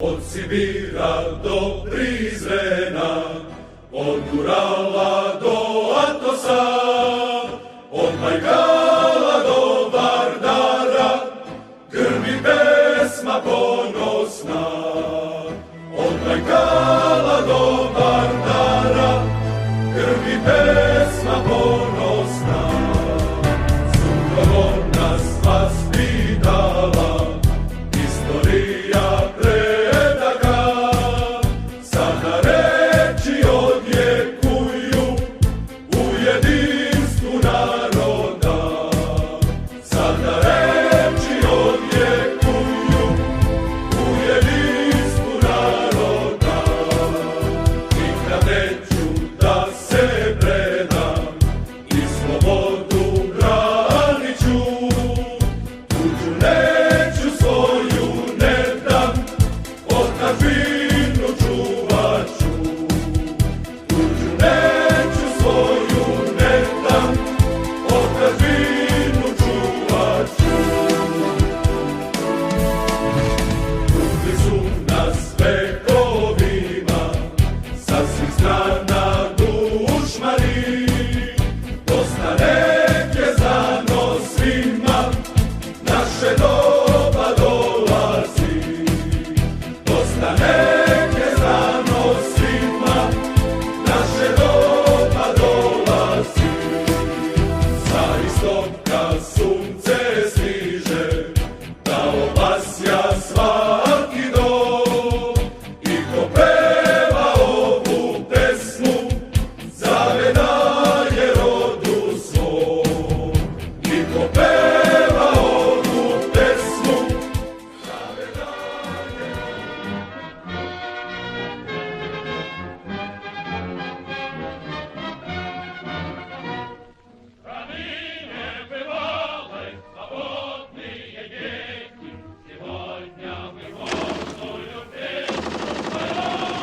Od Sibira do Prizrena, od Urala do Atosa, od Bajkala do Vardara, grmi pesma ponosna. Od Bajkala do Vardara, grmi pesma ponosna. Surovo nas vaspitala, istorija predaka, sada reči odjekuju u jedinstvu naroda. Sada reči odjekuju u jedinstvu naroda. Nikad neću da se predam i slobodu branit ću. Tuđu neću, svoju ne dam, otadžbinu čuvat ću. Tuđu neću, svoju ne dam, otadžbinu čuvat ću. Tukli su nas vekovima, sa svih strana dušmani. Dosta nek je zanos svima, naše doba dolazi. Dosta nek je zanos svima, naše doba dolazi. Sa istoka sunce stiže, da obasja svaki dom. I ko peva ovu pesmu, zavedaje rodu svom. I ko peva ovu pesmu, zavedaje Ранее бывало, свободные дети, сегодня мы волною песню поем.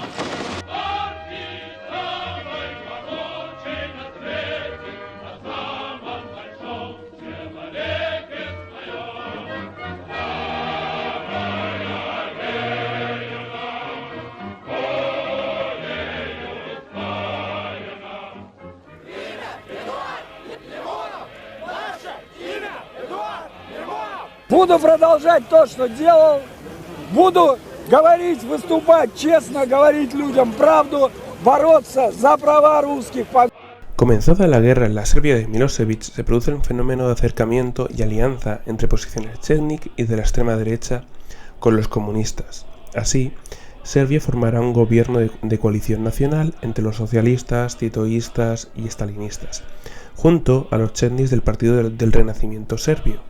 Партии самой могучей на свете, о самом большом человеке своем. Старая Ленина, волею спаяна. Буду продолжать то, что делал. Буду говорить, выступать честно, говорить людям правду, бороться за права русских. Comenzada la guerra en la Serbia de Milosevic, se produce un fenómeno de acercamiento y alianza entre posiciones Chetnik y de la extrema derecha con los comunistas. Así, Serbia formará un gobierno de coalición nacional entre los socialistas, titoístas y stalinistas, junto a los Chetniks del Partido del Renacimiento Serbio.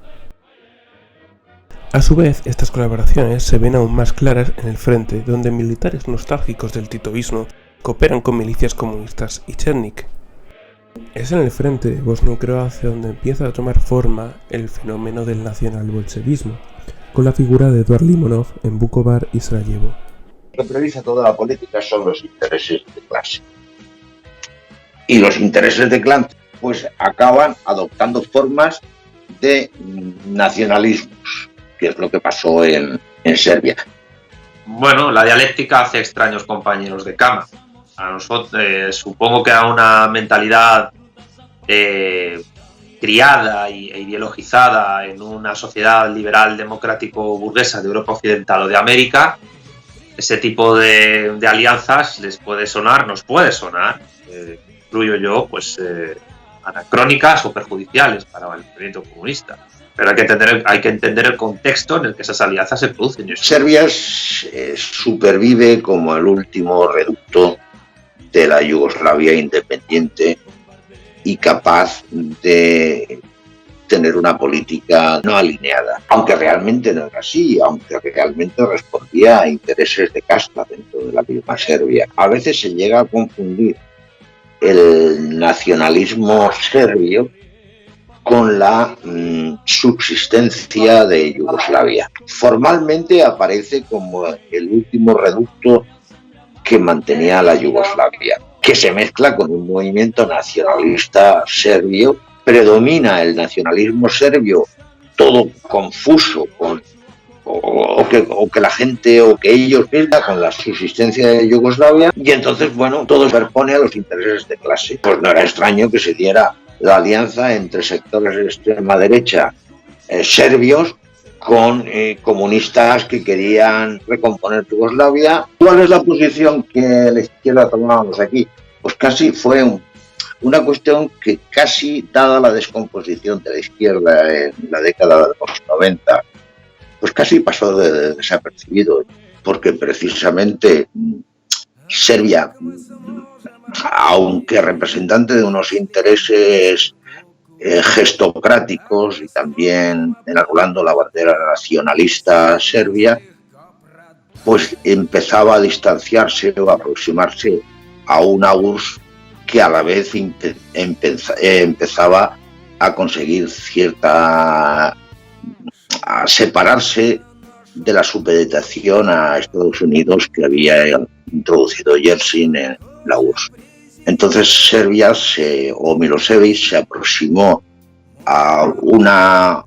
A su vez, estas colaboraciones se ven aún más claras en el frente, donde militares nostálgicos del titoísmo cooperan con milicias comunistas y Chetnik. Es en el frente de Bosnia-Croacia donde empieza a tomar forma el fenómeno del nacional-bolchevismo, con la figura de Eduard Limonov en Vukovar y Sarajevo. Lo que prioriza toda la política son los intereses de clase. Y los intereses de clase pues acaban adoptando formas de nacionalismos, que es lo que pasó en Serbia. Bueno, la dialéctica hace extraños compañeros de cama. A nosotros supongo que a una mentalidad criada e ideologizada en una sociedad liberal democrático burguesa de Europa Occidental o de América, ese tipo de alianzas les puede sonar, nos puede sonar, incluyo yo, pues anacrónicas o perjudiciales para el movimiento comunista. Pero hay que entender el contexto en el que esas alianzas se producen. Serbia supervive como el último reducto de la Yugoslavia independiente y capaz de tener una política no alineada, aunque realmente no era así, aunque realmente respondía a intereses de casta dentro de la misma Serbia. A veces se llega a confundir el nacionalismo serbio con la subsistencia de Yugoslavia. Formalmente aparece como el último reducto que mantenía la Yugoslavia, que se mezcla con un movimiento nacionalista serbio. Predomina el nacionalismo serbio, todo confuso con o que la gente o que ellos mismos con la subsistencia de Yugoslavia, y entonces, bueno, todo se superpone a los intereses de clase. Pues no era extraño que se diera la alianza entre sectores de extrema derecha serbios con comunistas que querían recomponer Yugoslavia. ¿Cuál es la posición que la izquierda tomábamos aquí? Pues casi fue una cuestión que casi, dada la descomposición de la izquierda en la década de los 90, pues casi pasó desapercibido, porque precisamente Serbia, aunque representante de unos intereses gestocráticos y también enarbolando la bandera nacionalista serbia, pues empezaba a distanciarse o a aproximarse a una URSS que a la vez empezaba a conseguir a separarse de la supeditación a Estados Unidos que había introducido Yeltsin en la URSS. Entonces Serbia o Milosevic se aproximó a una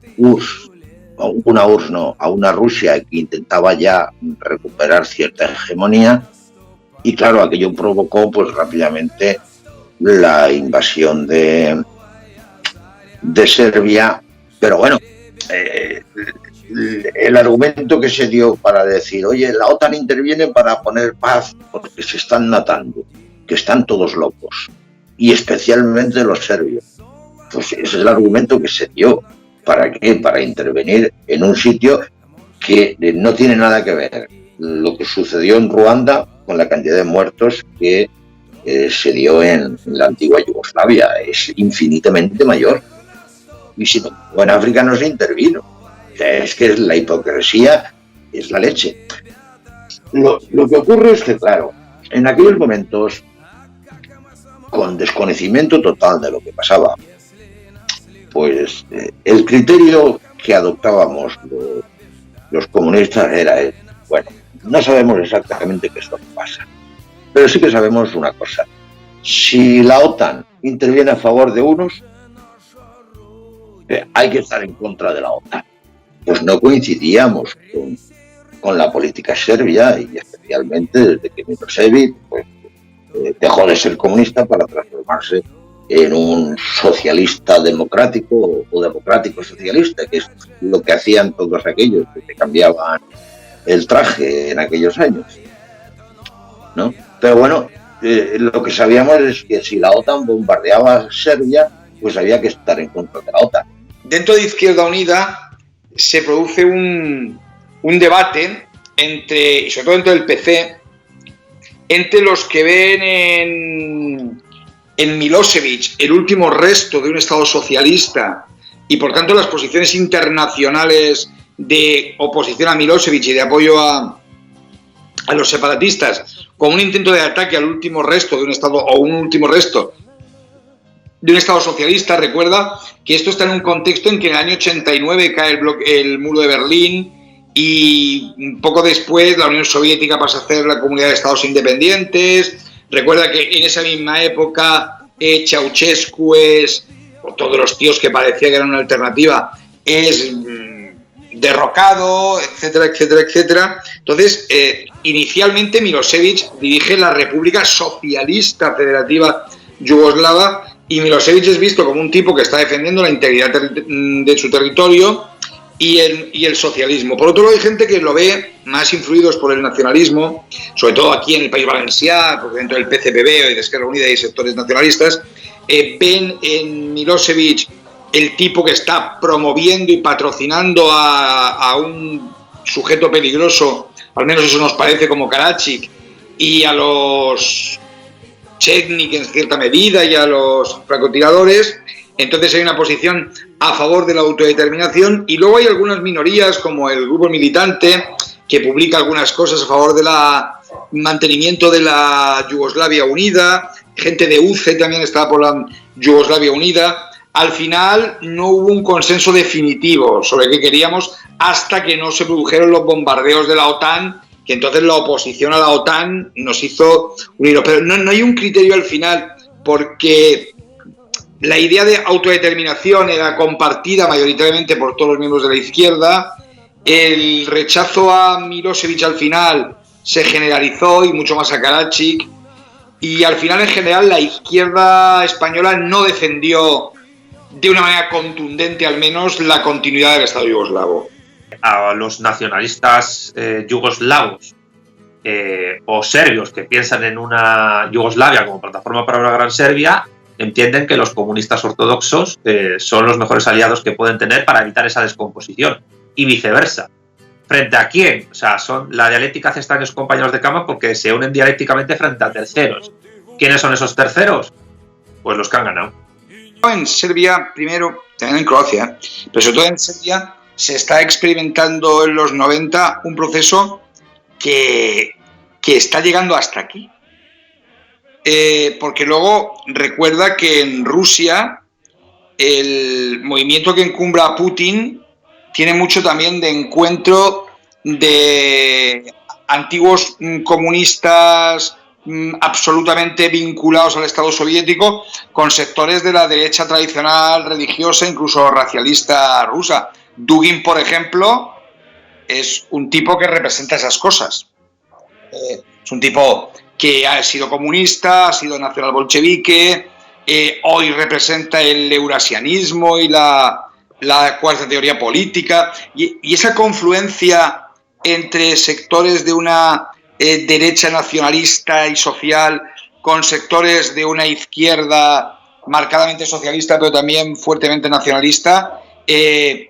Rusia que intentaba ya recuperar cierta hegemonía, y claro, aquello provocó pues rápidamente la invasión de Serbia. Pero bueno, el argumento que se dio para decir, oye, la OTAN interviene para poner paz porque se están matando, que están todos locos, y especialmente los serbios, pues ese es el argumento que se dio. ¿Para qué? Para intervenir en un sitio que no tiene nada que ver lo que sucedió en Ruanda con la cantidad de muertos que se dio en la antigua Yugoslavia. Es infinitamente mayor. Y si no, en África no se intervino. Es que la hipocresía es la leche. Lo que ocurre es que, claro, en aquellos momentos, con desconocimiento total de lo que pasaba, pues el criterio que adoptábamos los comunistas era, bueno, no sabemos exactamente qué es lo que pasa, pero sí que sabemos una cosa: si la OTAN interviene a favor de unos, hay que estar en contra de la OTAN. Pues no coincidíamos con la política serbia, y especialmente desde que Milosevic pues, dejó de ser comunista para transformarse en un socialista democrático o democrático socialista, que es lo que hacían todos aquellos que se cambiaban el traje en aquellos años, ¿no? Pero bueno, lo que sabíamos es que si la OTAN bombardeaba Serbia, pues había que estar en contra de la OTAN. Dentro de Izquierda Unida se produce un debate y sobre todo dentro del PC, entre los que ven en Milosevic el último resto de un Estado socialista, y por tanto las posiciones internacionales de oposición a Milosevic y de apoyo a los separatistas como un intento de ataque al último resto de un Estado, o un último resto de un Estado socialista. Recuerda que esto está en un contexto en que en el año 89 cae el muro de Berlín, y un poco después la Unión Soviética pasa a ser la Comunidad de Estados Independientes. Recuerda que en esa misma época Ceausescu o todos los tíos que parecía que eran una alternativa, es derrocado, etcétera, etcétera, etcétera. Entonces, inicialmente Milosevic dirige la República Socialista Federativa Yugoslava, y Milosevic es visto como un tipo que está defendiendo la integridad de su territorio y el socialismo. Por otro lado, hay gente que lo ve más influidos por el nacionalismo, sobre todo aquí en el País Valencià, porque dentro del PCPB y de Esquerra Unida hay sectores nacionalistas, ven en Milosevic el tipo que está promoviendo y patrocinando a un sujeto peligroso, al menos eso nos parece, como Karadzic, y a los Chetnik en cierta medida, y a los francotiradores. Entonces hay una posición a favor de la autodeterminación, y luego hay algunas minorías, como el grupo militante, que publica algunas cosas a favor del mantenimiento de la Yugoslavia unida. Gente de UCE también estaba por la Yugoslavia unida. Al final no hubo un consenso definitivo sobre qué queríamos hasta que no se produjeron los bombardeos de la OTAN, que entonces la oposición a la OTAN nos hizo unirnos. Pero no hay un criterio al final, porque la idea de autodeterminación era compartida mayoritariamente por todos los miembros de la izquierda, el rechazo a Milosevic al final se generalizó, y mucho más a Karadzic, y al final en general la izquierda española no defendió de una manera contundente al menos la continuidad del Estado yugoslavo. A los nacionalistas yugoslavos o serbios que piensan en una Yugoslavia como plataforma para una gran Serbia, entienden que los comunistas ortodoxos son los mejores aliados que pueden tener para evitar esa descomposición, y viceversa. ¿Frente a quién? O sea, la dialéctica hace extraños compañeros de cama porque se unen dialécticamente frente a terceros. ¿Quiénes son esos terceros? Pues los que han ganado. En Serbia, primero, también en Croacia, pero sobre todo en Serbia, se está experimentando en los 90 un proceso que está llegando hasta aquí. Porque luego recuerda que en Rusia el movimiento que encumbra a Putin tiene mucho también de encuentro de antiguos comunistas absolutamente vinculados al Estado soviético con sectores de la derecha tradicional, religiosa, incluso racialista rusa. Dugin, por ejemplo, es un tipo que representa esas cosas. Es un tipo que ha sido comunista, ha sido nacional bolchevique, hoy representa el eurasianismo y la cuarta teoría política, y esa confluencia entre sectores de una derecha nacionalista y social con sectores de una izquierda marcadamente socialista pero también fuertemente nacionalista, que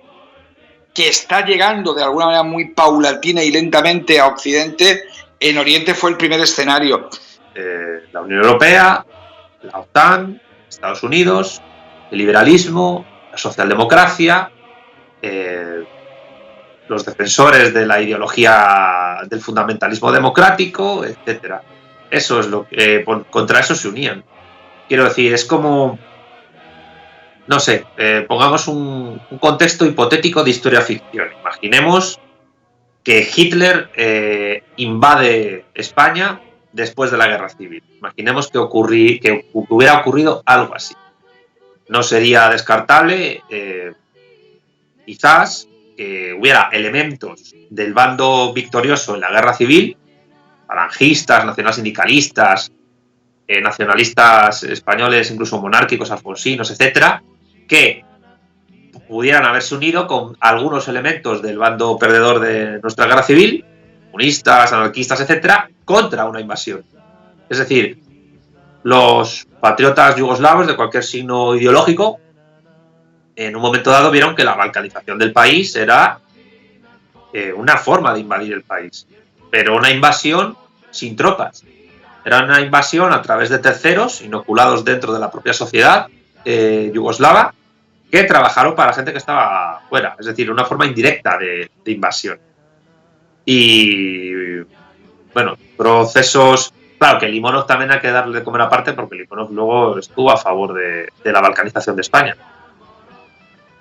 está llegando de alguna manera muy paulatina y lentamente a Occidente. En Oriente fue el primer escenario. La Unión Europea, la OTAN, Estados Unidos, el liberalismo, la socialdemocracia, los defensores de la ideología del fundamentalismo democrático, etcétera. Eso es lo que contra eso se unían. Quiero decir, es como, no sé, pongamos un contexto hipotético de historia ficción. Imaginemos que Hitler invade España después de la Guerra Civil. Imaginemos que hubiera ocurrido algo así. No sería descartable, quizás, que hubiera elementos del bando victorioso en la Guerra Civil, falangistas, nacionalsindicalistas, nacionalistas españoles, incluso monárquicos, alfonsinos, etcétera, que pudieran haberse unido con algunos elementos del bando perdedor de nuestra Guerra Civil, comunistas, anarquistas, etcétera, contra una invasión. Es decir, los patriotas yugoslavos de cualquier signo ideológico en un momento dado vieron que la balcanización del país era una forma de invadir el país, pero una invasión sin tropas. Era una invasión a través de terceros inoculados dentro de la propia sociedad yugoslava, que trabajaron para la gente que estaba fuera, es decir, una forma indirecta de invasión. Y bueno, procesos. Claro, que Limonov también hay que darle de comer aparte, porque Limonov luego estuvo a favor de la balcanización de España.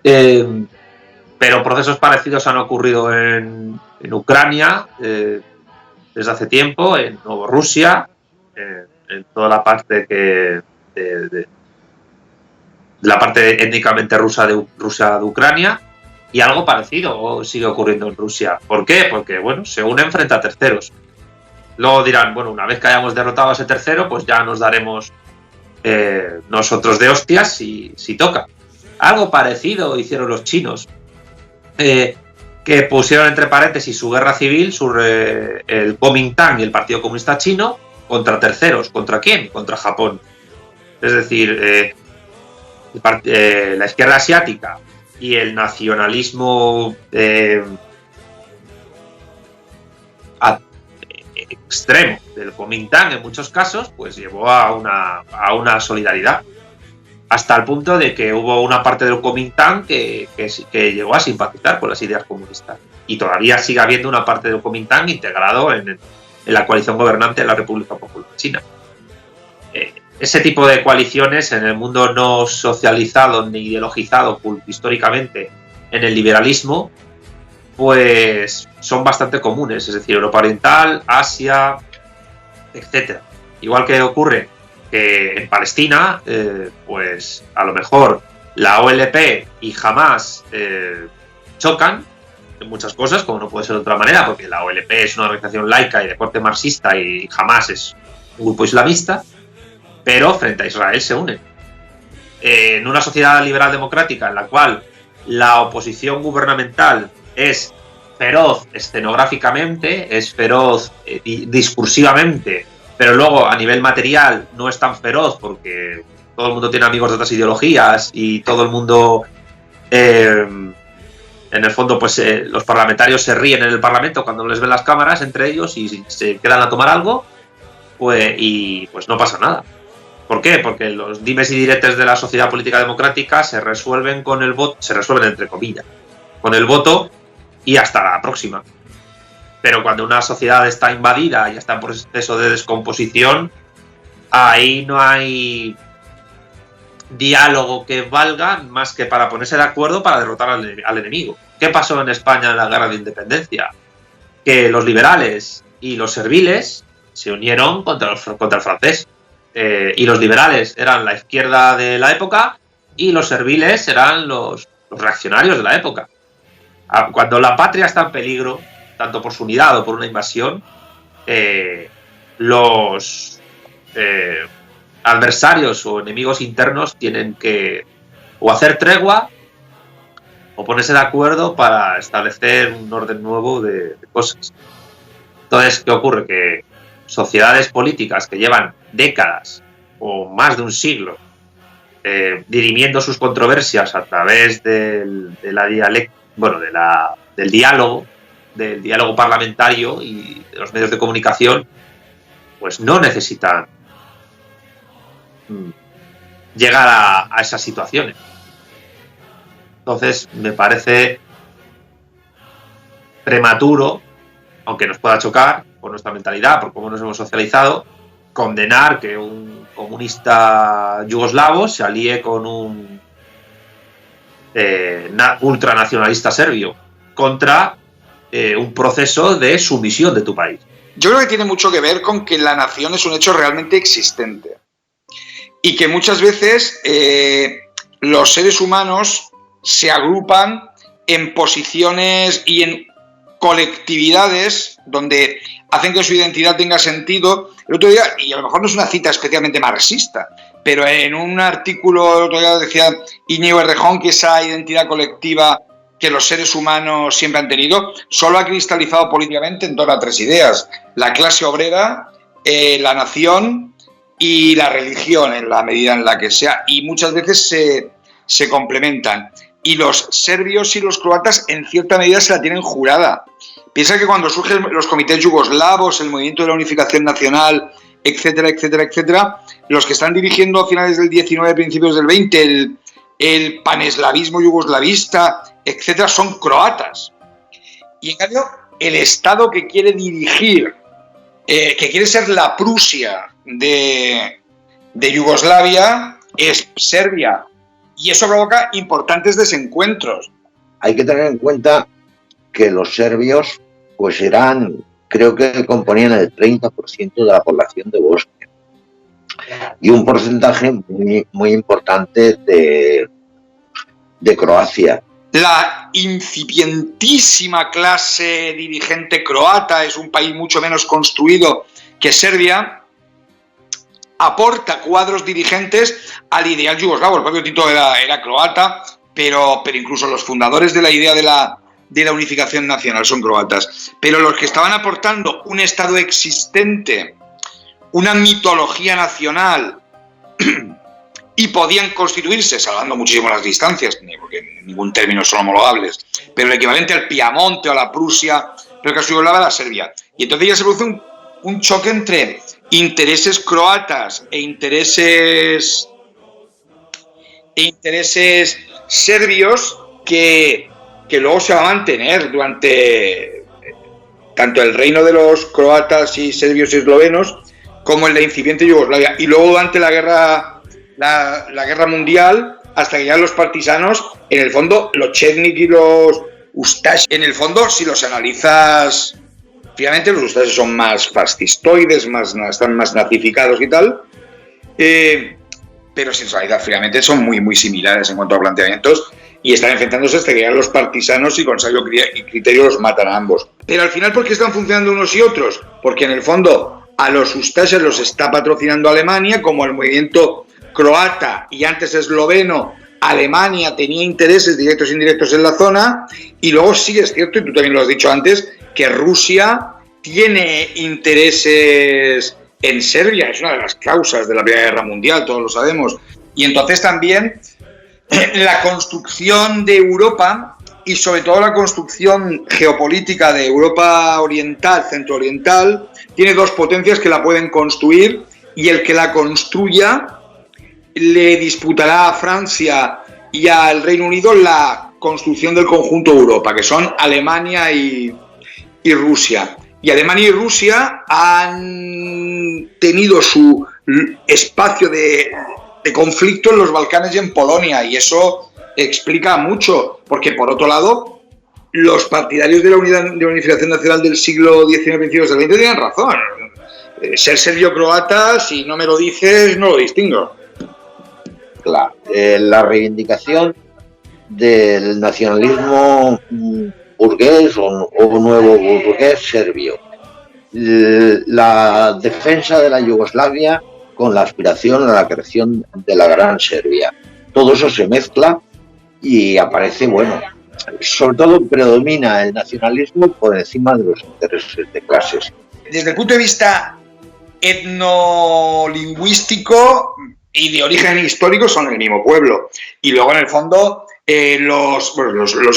Pero procesos parecidos han ocurrido en Ucrania desde hace tiempo, en Novorrusia, en toda la parte de la parte étnicamente rusa de Ucrania, y algo parecido sigue ocurriendo en Rusia. ¿Por qué? Porque bueno, se unen frente a terceros. Luego dirán, bueno, una vez que hayamos derrotado a ese tercero, pues ya nos daremos nosotros de hostias si toca. Algo parecido hicieron los chinos, que pusieron entre paréntesis su guerra civil, el Kuomintang y el Partido Comunista Chino, contra terceros. ¿Contra quién? Contra Japón. Es decir, la izquierda asiática y el nacionalismo extremo del Kuomintang en muchos casos, pues llevó a una solidaridad, hasta el punto de que hubo una parte del Kuomintang que llegó a simpatizar con las ideas comunistas, y todavía sigue habiendo una parte del Kuomintang integrado en la coalición gobernante de la República Popular China. Ese tipo de coaliciones en el mundo no socializado ni ideologizado históricamente en el liberalismo, pues son bastante comunes, es decir, Europa Oriental, Asia, etcétera. Igual que ocurre que en Palestina, pues a lo mejor la OLP y Hamas chocan, en muchas cosas, como no puede ser de otra manera, porque la OLP es una organización laica y de corte marxista y Hamás es un grupo islamista, pero frente a Israel se unen. En una sociedad liberal democrática en la cual la oposición gubernamental es feroz escenográficamente, es feroz discursivamente, pero luego a nivel material no es tan feroz porque todo el mundo tiene amigos de otras ideologías y todo el mundo, en el fondo, pues los parlamentarios se ríen en el Parlamento cuando les ven las cámaras entre ellos y se quedan a tomar algo, pues no pasa nada. ¿Por qué? Porque los dimes y diretes de la sociedad política democrática se resuelven con el voto, se resuelven entre comillas, con el voto y hasta la próxima. Pero cuando una sociedad está invadida y está en proceso de descomposición, ahí no hay diálogo que valga más que para ponerse de acuerdo para derrotar al enemigo. ¿Qué pasó en España en la guerra de independencia? Que los liberales y los serviles se unieron contra el francés. Y los liberales eran la izquierda de la época y los serviles eran los reaccionarios de la época. Cuando la patria está en peligro, tanto por su unidad o por una invasión, los adversarios o enemigos internos tienen que o hacer tregua o ponerse de acuerdo para establecer un orden nuevo de cosas. Entonces, ¿qué ocurre? Que sociedades políticas que llevan décadas o más de un siglo dirimiendo sus controversias a través del diálogo parlamentario y de los medios de comunicación, pues no necesitan llegar a esas situaciones. Entonces, me parece prematuro, aunque nos pueda chocar por nuestra mentalidad, por cómo nos hemos socializado, condenar que un comunista yugoslavo se alíe con un ultranacionalista serbio contra un proceso de sumisión de tu país. Yo creo que tiene mucho que ver con que la nación es un hecho realmente existente y que muchas veces los seres humanos se agrupan en posiciones y en colectividades donde hacen que su identidad tenga sentido. El otro día, y a lo mejor no es una cita especialmente marxista, pero en un artículo el otro día decía Íñigo Errejón que esa identidad colectiva que los seres humanos siempre han tenido solo ha cristalizado políticamente en torno a tres ideas: la clase obrera, la nación y la religión, en la medida en la que sea, y muchas veces se complementan. Y los serbios y los croatas en cierta medida se la tienen jurada. Piensa que cuando surgen los comités yugoslavos, el movimiento de la unificación nacional, etcétera, etcétera, etcétera, los que están dirigiendo a finales del 19, principios del 20, el paneslavismo yugoslavista, etcétera, son croatas. Y en cambio, el Estado que quiere dirigir, que quiere ser la Prusia de Yugoslavia, es Serbia. Y eso provoca importantes desencuentros. Hay que tener en cuenta que los serbios pues creo que componían el 30% de la población de Bosnia y un porcentaje muy, muy importante de Croacia. La incipientísima clase dirigente croata, es un país mucho menos construido que Serbia, aporta cuadros dirigentes al ideal yugoslavo. El propio Tito era croata, pero incluso los fundadores de la idea de la unificación nacional son croatas. Pero los que estaban aportando un Estado existente, una mitología nacional, y podían constituirse, salvando muchísimo las distancias, porque en ningún término son homologables, pero el equivalente al Piamonte o a la Prusia, pero que yugoslava era Serbia. Y entonces ya se produce un choque entre intereses croatas e intereses serbios que luego se va a mantener durante tanto el reino de los croatas y serbios y eslovenos como en la incipiente Yugoslavia, y luego durante la guerra mundial, hasta que ya los partisanos, en el fondo, los Chetnik y los Ustashi, en el fondo, si los analizas, obviamente los Ustashi son más fascistoides, están más nazificados y tal, pero en realidad, finalmente, son muy, muy similares en cuanto a planteamientos, y están enfrentándose hasta que llegan los partisanos y con sabio criterio los matan a ambos. Pero al final, ¿por qué están funcionando unos y otros? Porque en el fondo a los Ustašas los está patrocinando Alemania, como el movimiento croata y antes esloveno. Alemania tenía intereses directos e indirectos en la zona, y luego sí es cierto, y tú también lo has dicho antes, que Rusia tiene intereses en Serbia, es una de las causas de la Primera Guerra Mundial, todos lo sabemos. Y entonces también la construcción de Europa, y sobre todo la construcción geopolítica de Europa oriental, centrooriental, tiene dos potencias que la pueden construir, y el que la construya le disputará a Francia y al Reino Unido la construcción del conjunto de Europa, que son Alemania y Rusia. Y Alemania y Rusia han tenido su espacio de conflicto en los Balcanes y en Polonia, y eso explica mucho, porque por otro lado, los partidarios de la unificación nacional del siglo XIX, principios del XX, tienen razón. Ser serbio-croata, si no me lo dices, no lo distingo. Claro, la reivindicación del nacionalismo burgués o nuevo burgués serbio, la defensa de la Yugoslavia con la aspiración a la creación de la Gran Serbia. Todo eso se mezcla y aparece, bueno, sobre todo predomina el nacionalismo por encima de los intereses de clases. Desde el punto de vista etnolingüístico y de origen histórico son el mismo pueblo. Y luego, en el fondo, los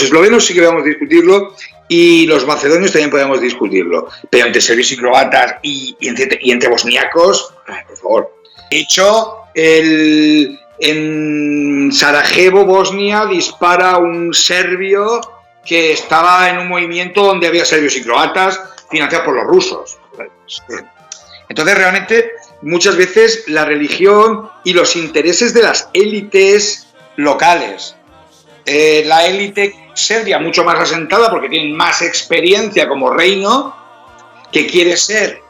eslovenos sí que podemos discutirlo, y los macedonios también podemos discutirlo. Pero entre serbios y croatas y entre bosniacos, por favor. De hecho, en Sarajevo, Bosnia, dispara un serbio que estaba en un movimiento donde había serbios y croatas financiados por los rusos. Entonces, realmente, muchas veces la religión y los intereses de las élites locales, la élite serbia mucho más asentada porque tienen más experiencia como reino, que quiere ser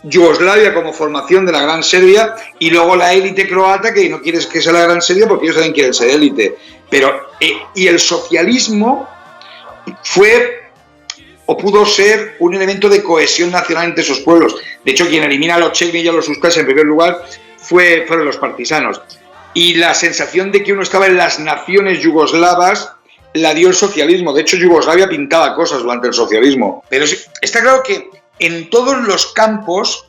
Yugoslavia como formación de la Gran Serbia, y luego la élite croata que no quiere que sea la Gran Serbia porque ellos también quieren ser élite. Pero y el socialismo fue o pudo ser un elemento de cohesión nacional entre esos pueblos. De hecho, quien elimina a los chechenios y a los Ustašas en primer lugar fueron los partisanos. Y la sensación de que uno estaba en las naciones yugoslavas la dio el socialismo. De hecho, Yugoslavia pintaba cosas durante el socialismo. Pero está claro que en todos los campos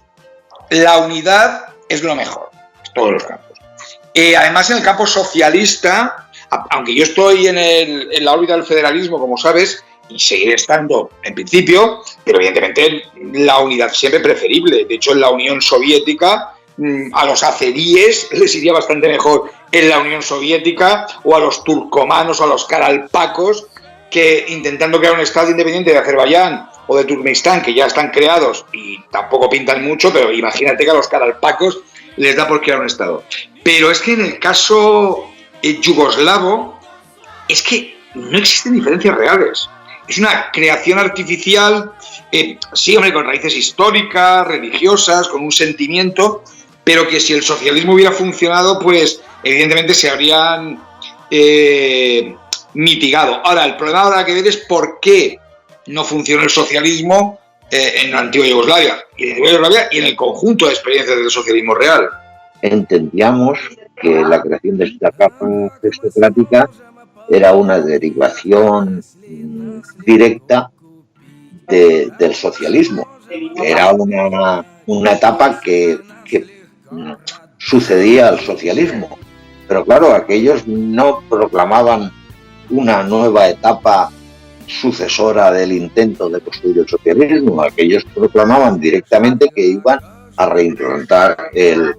la unidad es lo mejor. En todos los campos. Además, en el campo socialista, aunque yo estoy en la órbita del federalismo, como sabes, y seguiré estando en principio, pero evidentemente la unidad siempre preferible. De hecho, en la Unión Soviética, a los azeríes les iría bastante mejor en la Unión Soviética, o a los turcomanos o a los karalpacos, que intentando crear un estado independiente de Azerbaiyán o de Turkmenistán, que ya están creados y tampoco pintan mucho, pero imagínate que a los karalpacos les da por crear un estado. Pero es que en el caso yugoslavo es que no existen diferencias reales. Es una creación artificial, sí, hombre, con raíces históricas, religiosas, con un sentimiento, pero que si el socialismo hubiera funcionado, pues evidentemente se habrían mitigado. Ahora, el problema ahora que ver es por qué no funcionó el socialismo en la antigua Yugoslavia y en el conjunto de experiencias del socialismo real. Entendíamos que la creación de esta capa aristocrática era una derivación directa del socialismo. Era una etapa que sucedía al socialismo. Pero claro, aquellos no proclamaban una nueva etapa sucesora del intento de construir el socialismo. Aquellos proclamaban directamente que iban a reimplantar el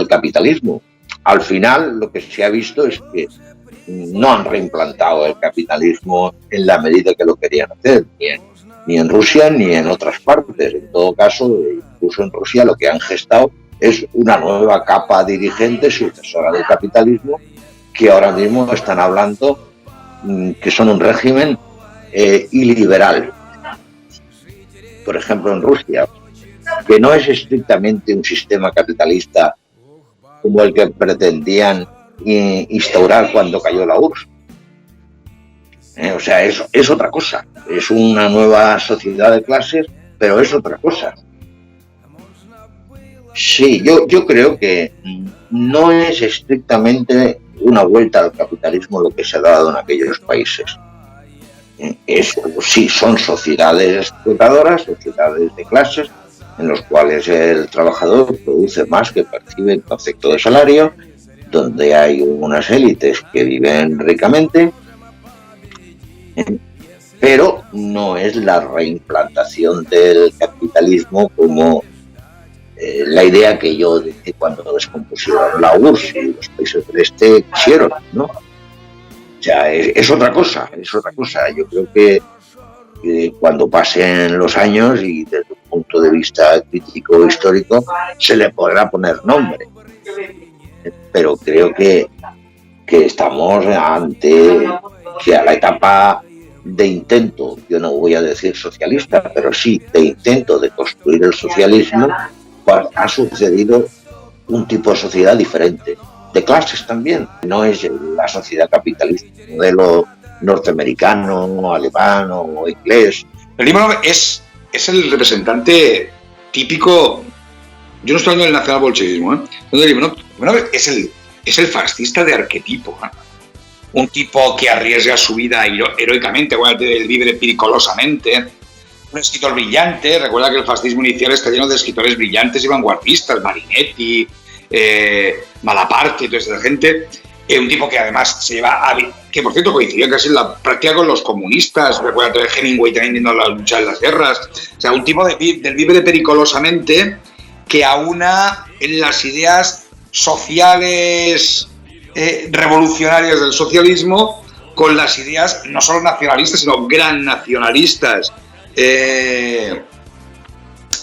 capitalismo. Al final, lo que se ha visto es que no han reimplantado el capitalismo en la medida que lo querían hacer, ni en Rusia ni en otras partes. En todo caso, incluso en Rusia lo que han gestado es una nueva capa dirigente sucesora del capitalismo, que ahora mismo están hablando que son un régimen iliberal. Por ejemplo, en Rusia, que no es estrictamente un sistema capitalista como el que pretendían instaurar cuando cayó la URSS. O sea, es otra cosa. Es una nueva sociedad de clases, pero es otra cosa. Sí, yo creo que no es estrictamente una vuelta al capitalismo lo que se ha dado en aquellos países. Sí, son sociedades explotadoras, sociedades de clases, en los cuales el trabajador produce más que percibe en concepto de salario, donde hay unas élites que viven ricamente, pero no es la reimplantación del capitalismo como la idea que yo dije cuando descompusieron la URSS y los países del este quisieron, ¿no? O sea, es otra cosa, es otra cosa. Yo creo que cuando pasen los años y desde un punto de vista crítico histórico se le podrá poner nombre. Pero creo que estamos ante que a la etapa de intento, yo no voy a decir socialista, pero sí de intento de construir el socialismo, pues ha sucedido un tipo de sociedad diferente, de clases también. No es la sociedad capitalista, modelo norteamericano, alemán o inglés. Limonov es el representante típico. Yo no estoy hablando del nacionalbolchevismo, Limonov es el fascista de arquetipo, un tipo que arriesga su vida heroicamente, acuérdate del vivere pericolosamente, un escritor brillante. Recuerda que el fascismo inicial está lleno de escritores brillantes y vanguardistas, Marinetti, Malaparte y toda esa gente. Un tipo que además se lleva que por cierto coincidió casi en la práctica con los comunistas. Recuerda de Hemingway también viendo la lucha en las guerras. O sea, un tipo del vivere pericolosamente que aúna en las ideas sociales revolucionarias del socialismo con las ideas no solo nacionalistas sino gran nacionalistas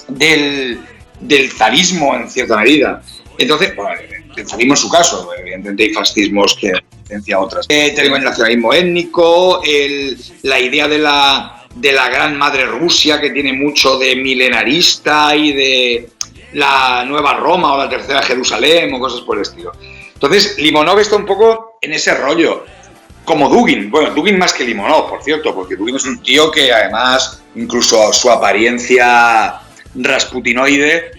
del zarismo en cierta medida. Entonces, bueno, el zarismo en su caso, evidentemente hay fascismos que diferencia a otras. Tenemos el nacionalismo étnico, la idea de la gran madre Rusia, que tiene mucho de milenarista y de la nueva Roma o la tercera Jerusalén o cosas por el estilo. Entonces, Limonov está un poco en ese rollo, como Dugin. Bueno, Dugin más que Limonov, por cierto, porque Dugin es un tío que además, incluso su apariencia rasputinoide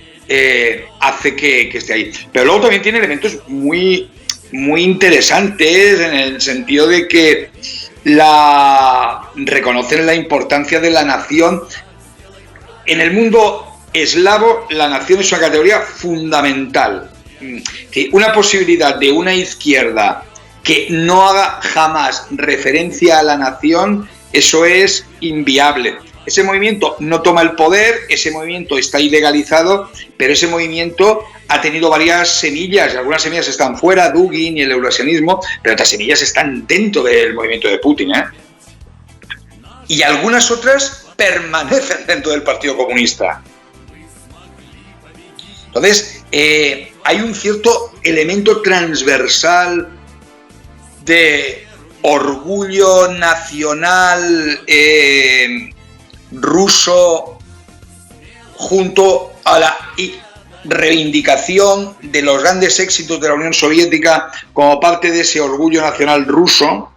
hace que esté ahí. Pero luego también tiene elementos muy, muy interesantes en el sentido de que reconocen la importancia de la nación. En el mundo eslavo, la nación es una categoría fundamental. Una posibilidad de una izquierda que no haga jamás referencia a la nación, eso es inviable. Ese movimiento no toma el poder, ese movimiento está ilegalizado, pero ese movimiento ha tenido varias semillas. Algunas semillas están fuera, Dugin y el eurasianismo, pero otras semillas están dentro del movimiento de Putin, y algunas otras permanecen dentro del Partido Comunista. Entonces, hay un cierto elemento transversal de orgullo nacional ruso junto a la reivindicación de los grandes éxitos de la Unión Soviética como parte de ese orgullo nacional ruso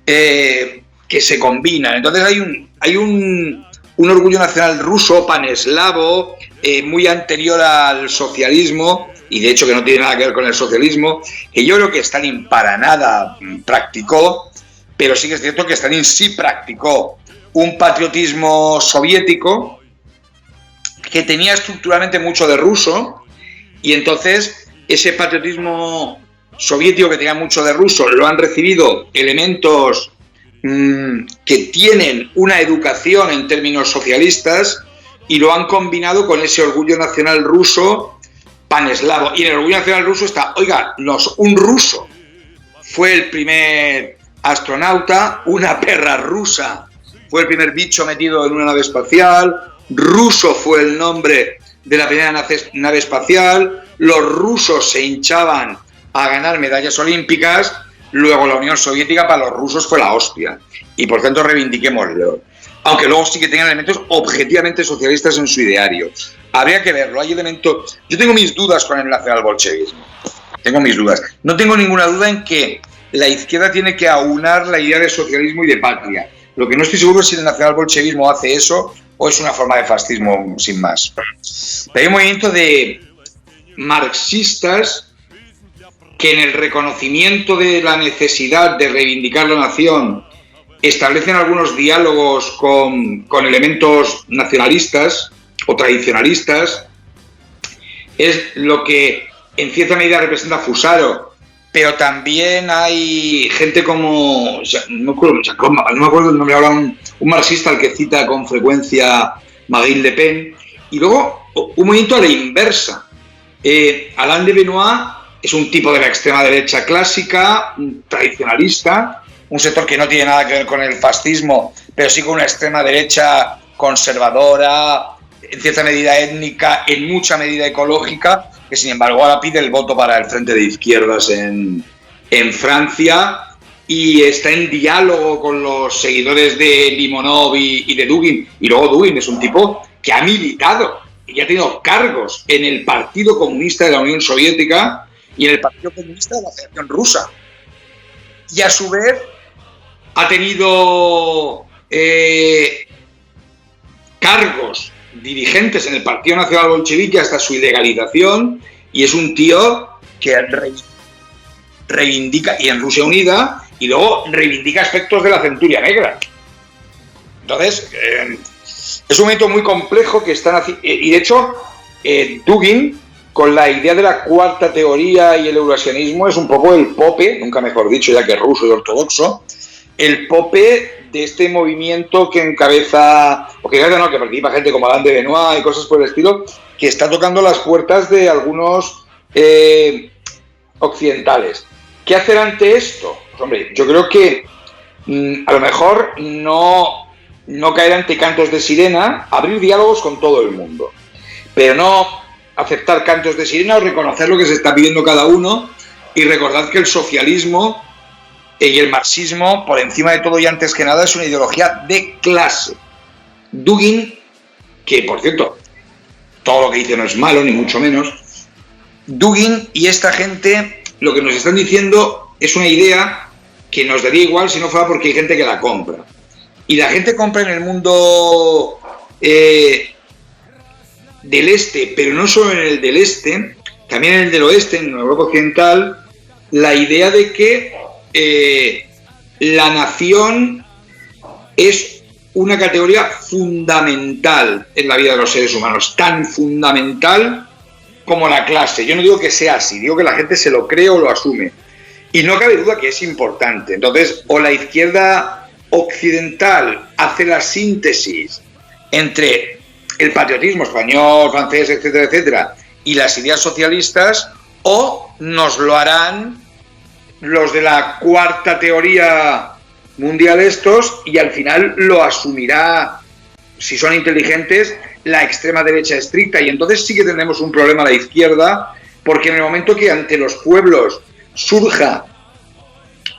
que se combinan. Entonces hay un orgullo nacional ruso, paneslavo, muy anterior al socialismo, y de hecho que no tiene nada que ver con el socialismo, que yo creo que Stalin para nada practicó, pero sí que es cierto que Stalin sí practicó un patriotismo soviético que tenía estructuralmente mucho de ruso, y entonces ese patriotismo soviético que tenía mucho de ruso lo han recibido elementos que tienen una educación en términos socialistas y lo han combinado con ese orgullo nacional ruso paneslavo. Y en el orgullo nacional ruso está, oiga, un ruso fue el primer astronauta, una perra rusa fue el primer bicho metido en una nave espacial, ruso fue el nombre de la primera nave espacial, los rusos se hinchaban a ganar medallas olímpicas, luego la Unión Soviética para los rusos fue la hostia, y por tanto reivindiquémoslo. Aunque luego sí que tengan elementos objetivamente socialistas en su ideario. Habría que verlo, hay elementos... Yo tengo mis dudas con el nacionalbolchevismo. tengo mis dudas. No tengo ninguna duda en que la izquierda tiene que aunar la idea de socialismo y de patria. Lo que no estoy seguro es si el nacionalbolchevismo hace eso o es una forma de fascismo sin más. Pero hay un movimiento de marxistas que en el reconocimiento de la necesidad de reivindicar la nación establecen algunos diálogos con elementos nacionalistas o tradicionalistas. Es lo que en cierta medida representa Fusaro, pero también hay gente como, no me acuerdo el nombre ahora, un marxista al que cita con frecuencia Marine Le Pen, y luego un movimiento a la inversa. Alain de Benoist es un tipo de la extrema derecha clásica, un tradicionalista, un sector que no tiene nada que ver con el fascismo, pero sí con una extrema derecha conservadora, en cierta medida étnica, en mucha medida ecológica, que sin embargo ahora pide el voto para el Frente de Izquierdas en Francia y está en diálogo con los seguidores de Limonov y de Dugin. Y luego Dugin es un tipo que ha militado y ha tenido cargos en el Partido Comunista de la Unión Soviética y en el Partido Comunista de la Federación Rusa. Y a su vez ha tenido cargos dirigentes en el Partido Nacional Bolchevique hasta su ilegalización, y es un tío que reivindica, y en Rusia Unida, y luego reivindica aspectos de la centuria negra. Entonces, es un momento muy complejo que están haciendo, y de hecho, Dugin, con la idea de la cuarta teoría y el eurasianismo, es un poco el Pope, nunca mejor dicho, ya que es ruso y ortodoxo, el Pope de este movimiento que encabeza, que participa gente como Alain de Benoist y cosas por el estilo, que está tocando las puertas de algunos occidentales. ¿Qué hacer ante esto? Pues, hombre, yo creo que a lo mejor no caer ante cantos de sirena, abrir diálogos con todo el mundo, pero no aceptar cantos de sirena o reconocer lo que se está pidiendo cada uno y recordad que el socialismo y el marxismo, por encima de todo y antes que nada, es una ideología de clase. Dugin, que por cierto, todo lo que dice no es malo, ni mucho menos, Dugin y esta gente lo que nos están diciendo es una idea que nos daría igual si no fuera porque hay gente que la compra. Y la gente compra en el mundo del este, pero no solo en el del este, también en el del oeste, en Europa Occidental, la idea de que la nación es una categoría fundamental en la vida de los seres humanos, tan fundamental como la clase. Yo no digo que sea así, digo que la gente se lo cree o lo asume. Y no cabe duda que es importante. Entonces, o la izquierda occidental hace la síntesis entre el patriotismo español, francés, etcétera, etcétera, y las ideas socialistas, o nos lo harán los de la cuarta teoría mundial estos, y al final lo asumirá, si son inteligentes, la extrema derecha estricta, y entonces sí que tendremos un problema a la izquierda, porque en el momento que ante los pueblos surja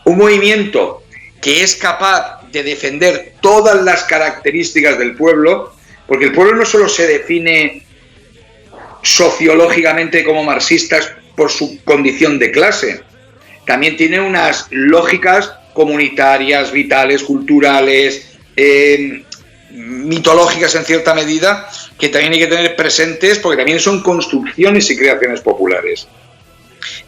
un movimiento que es capaz de defender todas las características del pueblo, porque el pueblo no solo se define sociológicamente como marxistas por su condición de clase, también tiene unas lógicas comunitarias, vitales, culturales, mitológicas en cierta medida, que también hay que tener presentes porque también son construcciones y creaciones populares.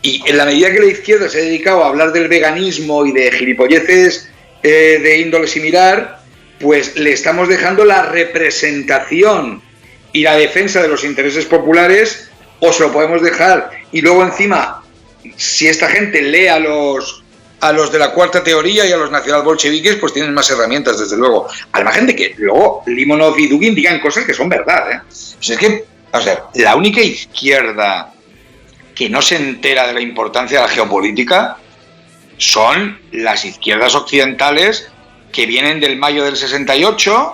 Y en la medida que la izquierda se ha dedicado a hablar del veganismo y de gilipolleces de índole similar, pues le estamos dejando la representación y la defensa de los intereses populares, o se lo podemos dejar y luego encima, si esta gente lee a los de la cuarta teoría y a los nacionalbolcheviques, pues tienen más herramientas, desde luego. Al margen de que luego Limonov y Dugin digan cosas que son verdad, ¿eh? Pues es que, o sea, la única izquierda que no se entera de la importancia de la geopolítica son las izquierdas occidentales que vienen del mayo del 68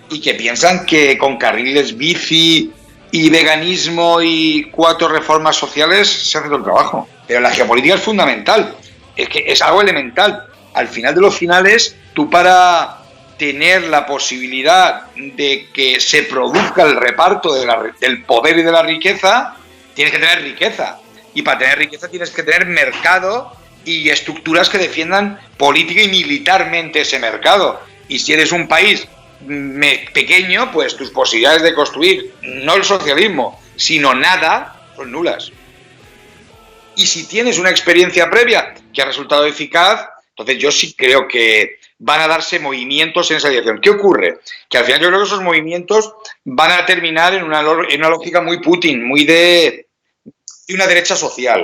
y que piensan que con carriles bici y veganismo y 4 reformas sociales se hace todo el trabajo. Pero la geopolítica es fundamental, es que es algo elemental. Al final de los finales, tú para tener la posibilidad de que se produzca el reparto del poder y de la riqueza, tienes que tener riqueza. Y para tener riqueza tienes que tener mercado y estructuras que defiendan política y militarmente ese mercado. Y si eres un país pequeño, pues tus posibilidades de construir no el socialismo, sino nada, son nulas. Y si tienes una experiencia previa que ha resultado eficaz, entonces yo sí creo que van a darse movimientos en esa dirección. ¿Qué ocurre? Que al final yo creo que esos movimientos van a terminar en una lógica muy Putin, muy de una derecha social.